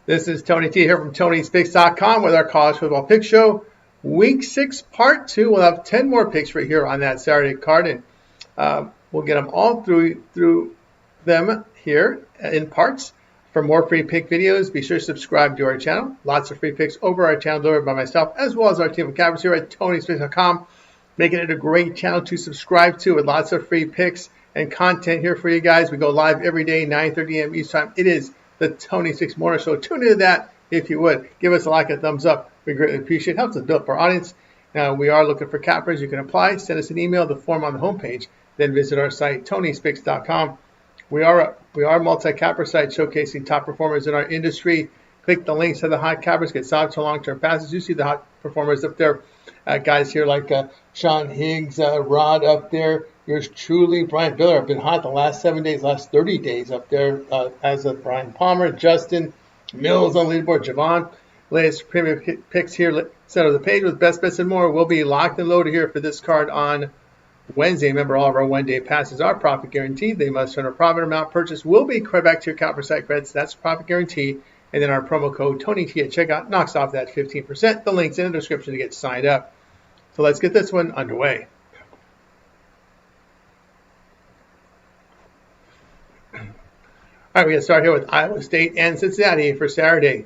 This is Tony T here from Tony'sPicks.com with our college football pick show. Week 6, part 2. We'll have 10 more picks right here on that Saturday card, and we'll get them all through them here in parts. For more free pick videos, be sure to subscribe to our channel. Lots of free picks over our channel delivered by myself, as well as our team of cappers here at Tony'sPicks.com, making it a great channel to subscribe to with lots of free picks and content here for you guys. We go live every day, 9:30 a.m. East time. It is the Tony's Picks Morning Show. Tune into that if you would. Give us a like and thumbs up. We greatly appreciate it. Helps us build up our audience. Now, we are looking for cappers. You can apply. Send us an email, the form on the homepage. Then visit our site, Tony'sPicks.com. We are a multi-capper site showcasing top performers in our industry. Click the links to the hot cappers. Get solid to long-term passes. You see the hot performers up there. Guys here like Sean Higgs, Rod up there. Yours truly, Brian Baylor. I've been hot the last 7 days, last 30 days up there, as of Brian Palmer, Justin Mills on the leaderboard, Javon. Latest premium picks here, center of the page with best bets and more. Will be locked and loaded here for this card on Wednesday. Remember, all of our one-day passes are profit guaranteed. They must earn a profit amount. Purchase will be credited back to your account for site credits. That's profit guaranteed. And then our promo code TonyT at checkout knocks off that 15%. The link's in the description to get signed up. So let's get this one underway. All right, we're going to start here with Iowa State and Cincinnati for Saturday.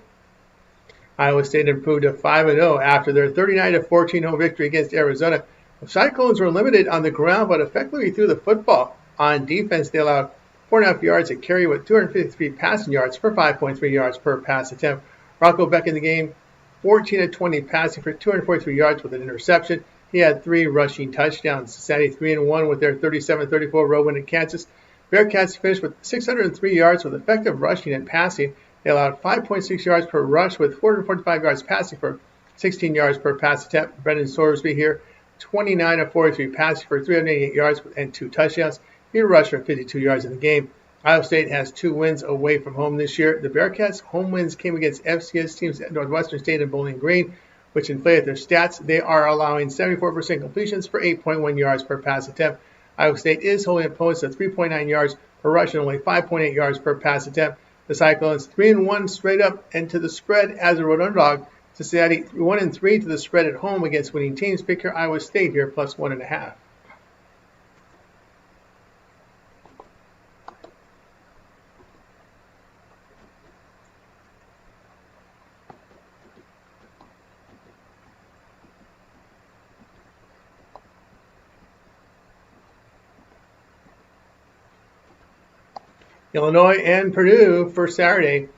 Iowa State improved to 5-0 after their 39-14 home victory against Arizona. The Cyclones were limited on the ground, but effectively threw the football. On defense, they allowed 4.5 yards a carry with 253 passing yards for 5.3 yards per pass attempt. Rocco Beck in the game, 14-20 passing for 243 yards with an interception. He had 3 rushing touchdowns. Cincinnati 3-1 with their 37-34 road win at Kansas. Bearcats finished with 603 yards with effective rushing and passing. They allowed 5.6 yards per rush with 445 yards passing for 16 yards per pass attempt. Brendan Sorsby here, 29-43 passing for 388 yards and 2 touchdowns. He rushed for 52 yards in the game. Iowa State has 2 wins away from home this year. The Bearcats' home wins came against FCS teams at Northwestern State and Bowling Green, which inflated their stats. They are allowing 74% completions for 8.1 yards per pass attempt. Iowa State is holding opponents to 3.9 yards per rush and only 5.8 yards per pass attempt. The Cyclones 3-1 straight up and to the spread as a road underdog. Cincinnati 1-3 to the spread at home against winning teams. Pick your Iowa State here plus 1.5. Illinois and Purdue for Saturday.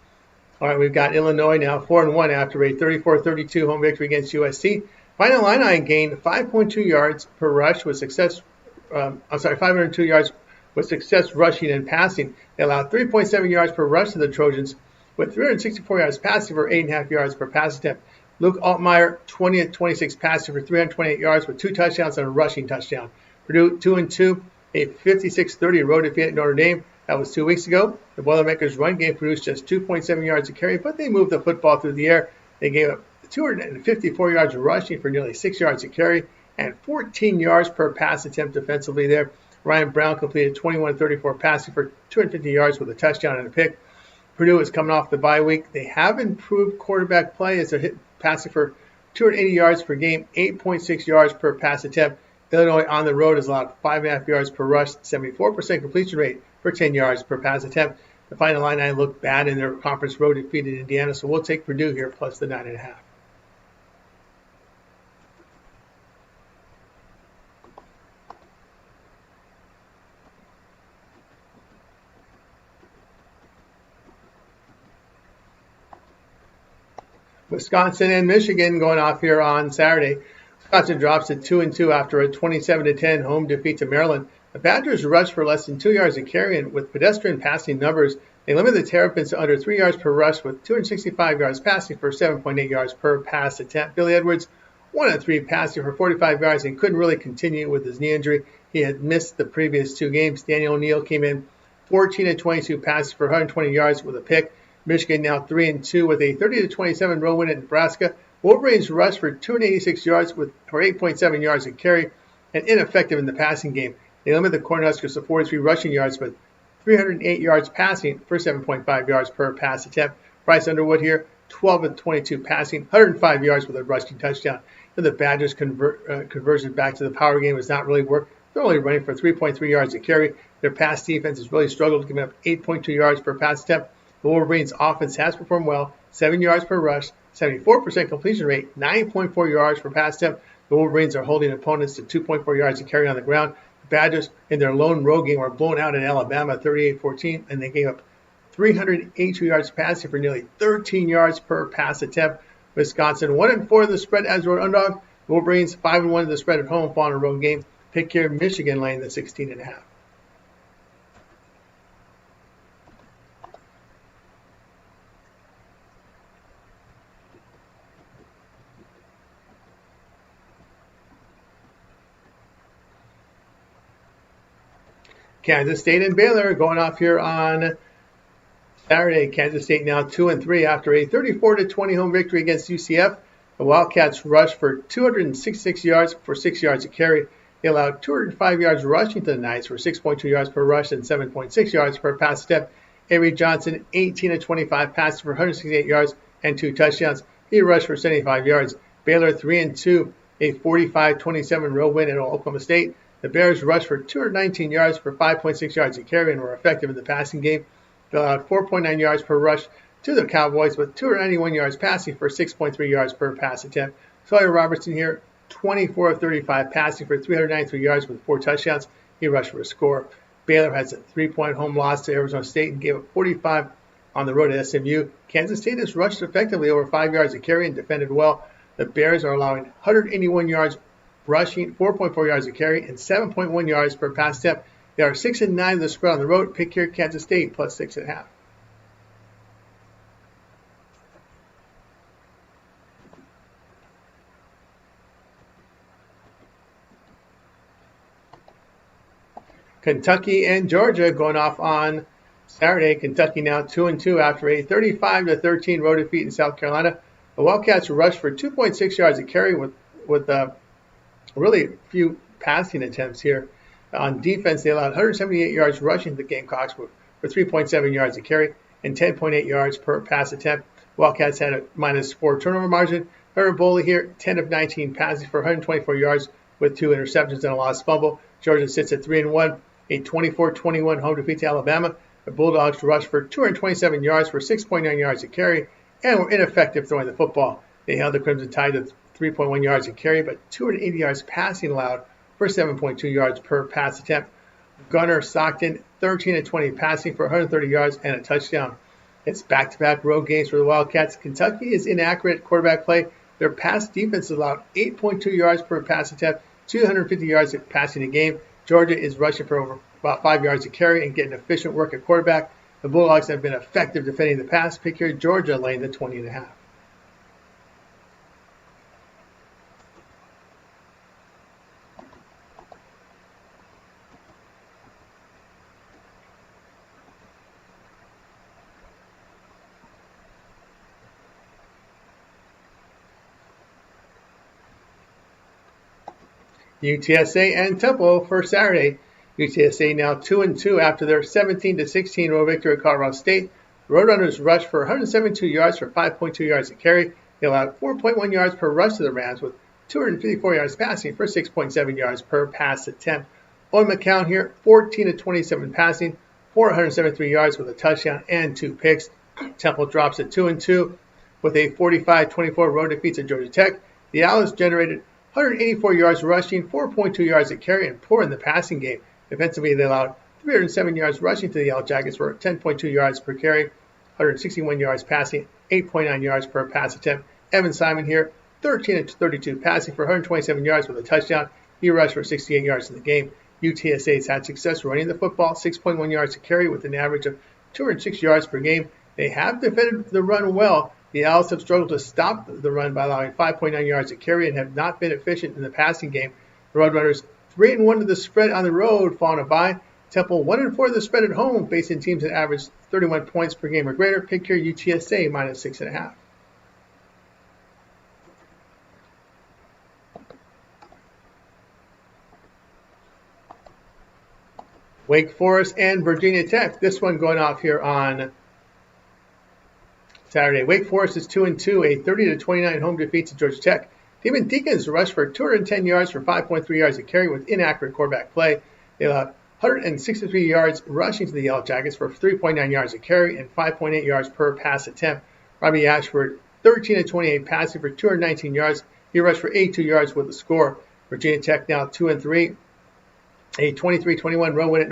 All right, we've got Illinois now 4-1 after a 34-32 home victory against USC. Final Illini gained 5.2 yards per rush with success. 502 yards with success rushing and passing. They allowed 3.7 yards per rush to the Trojans with 364 yards passing for 8.5 yards per pass attempt. Luke Altmaier 20-26 passing for 328 yards with 2 touchdowns and a rushing touchdown. Purdue 2-2, a 56-30 road defeat at Notre Dame. That was 2 weeks ago. The Boilermakers' run game produced just 2.7 yards a carry, but they moved the football through the air. They gave up 254 yards of rushing for nearly 6 yards a carry and 14 yards per pass attempt defensively there. Ryan Brown completed 21-34 passing for 250 yards with a touchdown and a pick. Purdue is coming off the bye week. They have improved quarterback play as they're passing for 280 yards per game, 8.6 yards per pass attempt. Illinois on the road has allowed 5.5 yards per rush, 74% completion rate for 10 yards per pass attempt. The final line looked bad in their conference road defeat in Indiana, so we'll take Purdue here plus the 9.5. Wisconsin and Michigan going off here on Saturday. Wisconsin drops to 2-2 after a 27-10 home defeat to Maryland. The Badgers rushed for less than 2 yards a carry, and with pedestrian passing numbers, they limit the Terrapins to under 3 yards per rush with 265 yards passing for 7.8 yards per pass attempt. Billy Edwards, 1-3 passing for 45 yards and couldn't really continue with his knee injury. He had missed the previous 2 games. Daniel O'Neal came in 14-22 passing for 120 yards with a pick. Michigan now 3-2 with a 30-27 road win at Nebraska. Wolverines rushed for 286 yards for 8.7 yards a carry and ineffective in the passing game. They limit the Cornhuskers to 43 rushing yards with 308 yards passing for 7.5 yards per pass attempt. Bryce Underwood here, 12 of 22 passing, 105 yards with a rushing touchdown. And the Badgers' conversion back to the power game has not really worked. They're only running for 3.3 yards a carry. Their pass defense has really struggled, giving up 8.2 yards per pass attempt. The Wolverines' offense has performed well, 7 yards per rush, 74% completion rate, 9.4 yards per pass attempt. The Wolverines are holding opponents to 2.4 yards a carry on the ground. The Badgers, in their lone road game, were blown out in Alabama 38-14, and they gave up 382 yards passing for nearly 13 yards per pass attempt. Wisconsin 1-4 in the spread as road underdog. Wolverines 5-1 in the spread at home following a road game. Pick here, Michigan laying the 16.5. Kansas State and Baylor going off here on Saturday. Kansas State now 2-3 after a 34-20 home victory against UCF. The Wildcats rushed for 266 yards for 6 yards a carry. They allowed 205 yards rushing to the Knights for 6.2 yards per rush and 7.6 yards per pass attempt. Avery Johnson, 18-25 passes for 168 yards and 2 touchdowns. He rushed for 75 yards. Baylor 3-2, a 45-27 road win at Oklahoma State. The Bears rushed for 219 yards for 5.6 yards a carry and were effective in the passing game. They allowed 4.9 yards per rush to the Cowboys with 291 yards passing for 6.3 yards per pass attempt. Sawyer Robertson here, 24 of 35 passing for 393 yards with 4 touchdowns. He rushed for a score. Baylor has a 3-point home loss to Arizona State and gave up 45 on the road at SMU. Kansas State has rushed effectively over 5 yards a carry and defended well. The Bears are allowing 181 yards rushing, 4.4 yards a carry, and 7.1 yards per pass attempt. They are 6-9 in the spread on the road. Pick here, Kansas State plus 6.5. Kentucky and Georgia going off on Saturday. Kentucky now 2-2 after a 35-13 road defeat in South Carolina. The Wildcats rushed for 2.6 yards a carry with really few passing attempts here. On defense, they allowed 178 yards rushing to the Gamecocks for 3.7 yards a carry and 10.8 yards per pass attempt. Wildcats had a -4 turnover margin. Herb Boley here, 10 of 19 passes for 124 yards with 2 interceptions and a lost fumble. Georgia sits at 3-1, a 24-21 home defeat to Alabama. The Bulldogs rushed for 227 yards for 6.9 yards a carry and were ineffective throwing the football. They held the Crimson Tide to 3.1 yards a carry, but 280 yards passing allowed for 7.2 yards per pass attempt. Gunnar Stockton, 13-20 passing for 130 yards and a touchdown. It's back-to-back road games for the Wildcats. Kentucky is inaccurate quarterback play. Their pass defense allowed 8.2 yards per pass attempt, 250 yards passing a game. Georgia is rushing for over about 5 yards a carry and getting efficient work at quarterback. The Bulldogs have been effective defending the pass. Pick here, Georgia laying the 20.5. UTSA and Temple for Saturday. UTSA now 2-2 after their 17-16 road victory at Colorado State. The Roadrunners rushed for 172 yards for 5.2 yards a carry. They allowed 4.1 yards per rush to the Rams with 254 yards passing for 6.7 yards per pass attempt. Owen McCown here, 14-27 passing, 473 yards with a touchdown and 2 picks. Temple drops at 2-2 with a 45-24 road defeat to Georgia Tech. The Owls generated 184 yards rushing, 4.2 yards a carry, and poor in the passing game. Defensively, they allowed 307 yards rushing to the Yellow Jackets for 10.2 yards per carry, 161 yards passing, 8.9 yards per pass attempt. Evan Simon here, 13-32 passing for 127 yards with a touchdown. He rushed for 68 yards in the game. UTSA has had success running the football, 6.1 yards to carry with an average of 206 yards per game. They have defended the run well. The Owls have struggled to stop the run by allowing 5.9 yards to carry and have not been efficient in the passing game. The Roadrunners 3-1 to the spread on the road, following a bye. Temple 1-4 to the spread at home, facing teams that average 31 points per game or greater. Pick here UTSA -6.5. Wake Forest and Virginia Tech. This one going off here on Saturday, Wake Forest is 2-2, a 30-29 home defeat to Georgia Tech. Demon Deacons rushed for 210 yards for 5.3 yards a carry with inaccurate quarterback play. They allowed 163 yards rushing to the Yellow Jackets for 3.9 yards a carry and 5.8 yards per pass attempt. Robbie Ashford, 13-28 passing for 219 yards. He rushed for 82 yards with a score. Virginia Tech now 2-3, a 23-21 road win at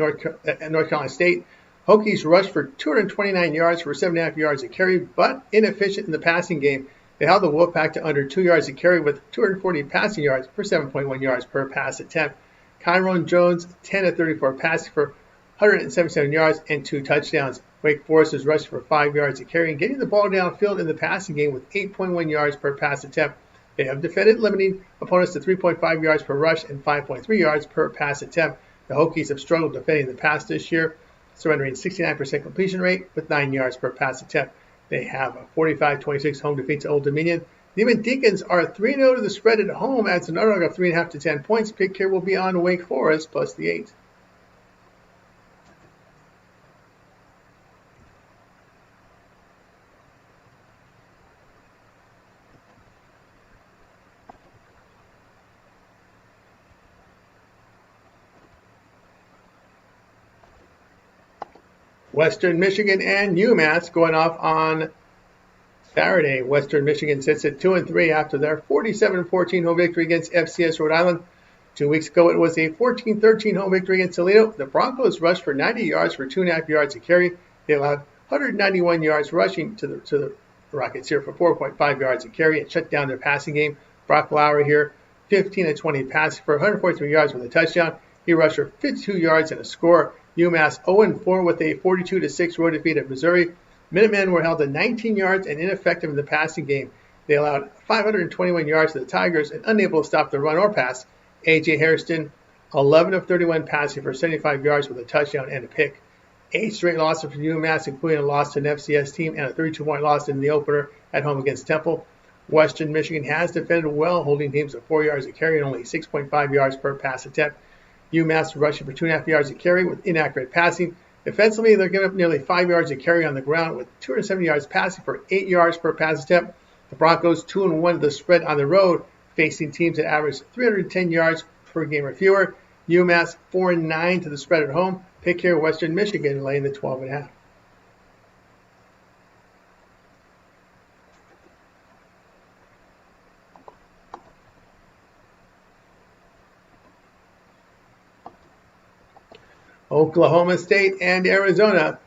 North Carolina State. Hokies rushed for 229 yards for 7.5 yards a carry, but inefficient in the passing game. They held the Wolfpack to under 2 yards a carry with 240 passing yards for 7.1 yards per pass attempt. Kyron Jones, 10-34 passing for 177 yards and 2 touchdowns. Wake Forest is rushing for 5 yards a carry and getting the ball downfield in the passing game with 8.1 yards per pass attempt. They have defended limiting opponents to 3.5 yards per rush and 5.3 yards per pass attempt. The Hokies have struggled defending the pass this year, surrendering 69% completion rate with 9 yards per pass attempt. They have a 45-26 home defeat to Old Dominion. Demon Deacons are 3-0 to the spread at home, adds an underdog of 3.5 to 10 points. Pick here will be on Wake Forest plus the 8. Western Michigan and UMass going off on Saturday. Western Michigan sits at 2-3 after their 47-14 home victory against FCS Rhode Island. 2 weeks ago, it was a 14-13 home victory against Toledo. The Broncos rushed for 90 yards for 2.5 yards a carry. They allowed 191 yards rushing to the Rockets here for 4.5 yards a carry and shut down their passing game. Brock Lowry here, 15-20 passing for 143 yards with a touchdown. He rushed for 52 yards and a score. UMass 0-4 with a 42-6 road defeat at Missouri. Minutemen were held to 19 yards and ineffective in the passing game. They allowed 521 yards to the Tigers and unable to stop the run or pass. A.J. Hairston, 11 of 31 passing for 75 yards with a touchdown and a pick. 8 straight losses for UMass, including a loss to an FCS team and a 32-point loss in the opener at home against Temple. Western Michigan has defended well, holding teams to 4 yards a carry and only 6.5 yards per pass attempt. UMass rushing for 2.5 yards a carry with inaccurate passing. Defensively, they're giving up nearly 5 yards a carry on the ground with 270 yards passing for 8 yards per pass attempt. The Broncos 2-1 to the spread on the road, facing teams that average 310 yards per game or fewer. UMass 4-9 to the spread at home. Pick here, Western Michigan laying the 12.5. Oklahoma State and Arizona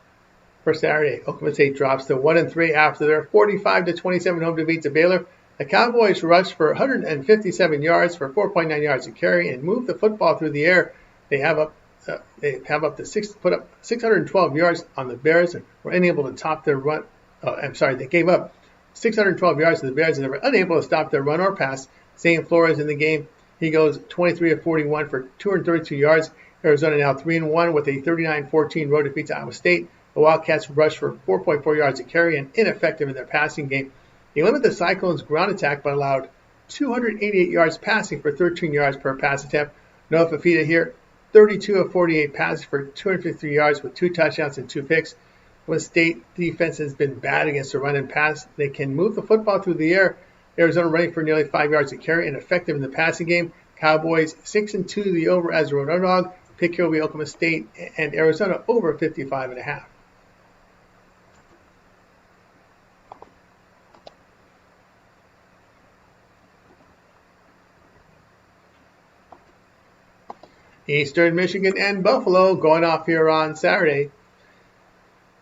for Saturday. Oklahoma State drops to 1-3 after their 45-27 home defeat to Baylor. The Cowboys rushed for 157 yards for 4.9 yards a carry and moved the football through the air. They put up 612 yards on the Bears and were unable to top their run. They gave up 612 yards to the Bears and they were unable to stop their run or pass. St. Flores in the game. He goes 23 of 41 for 232 yards. Arizona now 3-1 with a 39-14 road defeat to Iowa State. The Wildcats rushed for 4.4 yards a carry and ineffective in their passing game. They limited the Cyclones' ground attack but allowed 288 yards passing for 13 yards per pass attempt. Noah Fafita here, 32 of 48 passes for 253 yards with 2 touchdowns and 2 picks. When State defense has been bad against the run and pass, they can move the football through the air. Arizona running for nearly 5 yards a carry and effective in the passing game. Cowboys 6-2 the over as a road underdog. Pick here will be Oklahoma State and Arizona over 55.5. Eastern Michigan and Buffalo going off here on Saturday.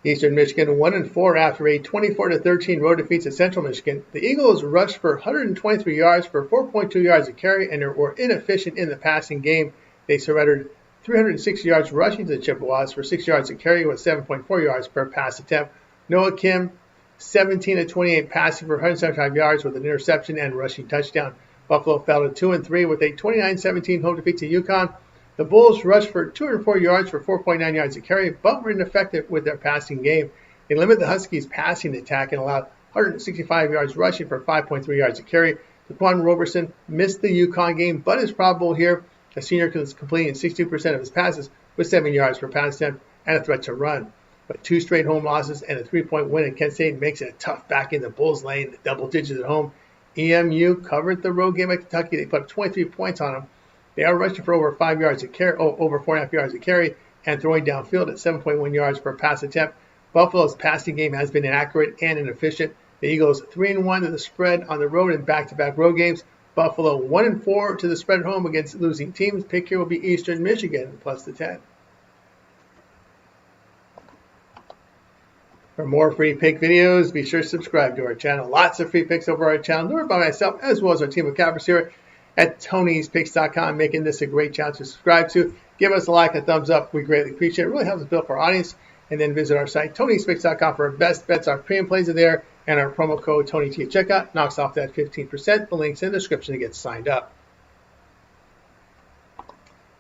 Eastern Michigan 1-4 after a 24-13 road defeat to Central Michigan. The Eagles rushed for 123 yards for 4.2 yards a carry and were inefficient in the passing game. They surrendered 306 yards rushing to the Chippewas for 6 yards a carry with 7.4 yards per pass attempt. Noah Kim, 17-28 passing for 175 yards with an interception and rushing touchdown. Buffalo fell to 2-3 with a 29-17 home defeat to UConn. The Bulls rushed for 204 yards for 4.9 yards a carry, but were ineffective with their passing game. They limited the Huskies' passing attack and allowed 165 yards rushing for 5.3 yards a carry. Daquan Roberson missed the UConn game, but is probable here. The senior is completing 62% of his passes with 7 yards per pass attempt and a threat to run. but 2 straight home losses and a 3-point win at Kent State makes it a tough back in the Bulls lane, double digits at home. EMU covered the road game at Kentucky. They put up 23 points on them. They are rushing for over 5 yards a carry, over 4.5 yards a carry, and throwing downfield at 7.1 yards per pass attempt. Buffalo's passing game has been inaccurate and inefficient. The Eagles 3-1 to the spread on the road in back-to-back road games. Buffalo 1-4 to the spread at home against losing teams. Pick here will be Eastern Michigan plus the 10. For more free pick videos, be sure to subscribe to our channel. Lots of free picks over our channel, delivered by myself as well as our team of cappers here at Tony'sPicks.com, making this a great channel to subscribe to. Give us a like, a thumbs up. We greatly appreciate it. It really helps us build up our audience. And then visit our site, Tony'sPicks.com, for our best bets. Our premium plays are there, and our promo code TonyT at checkout knocks off that 15%. The link's in the description to get signed up.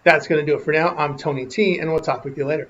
That's going to do it for now. I'm Tony T, and we'll talk with you later.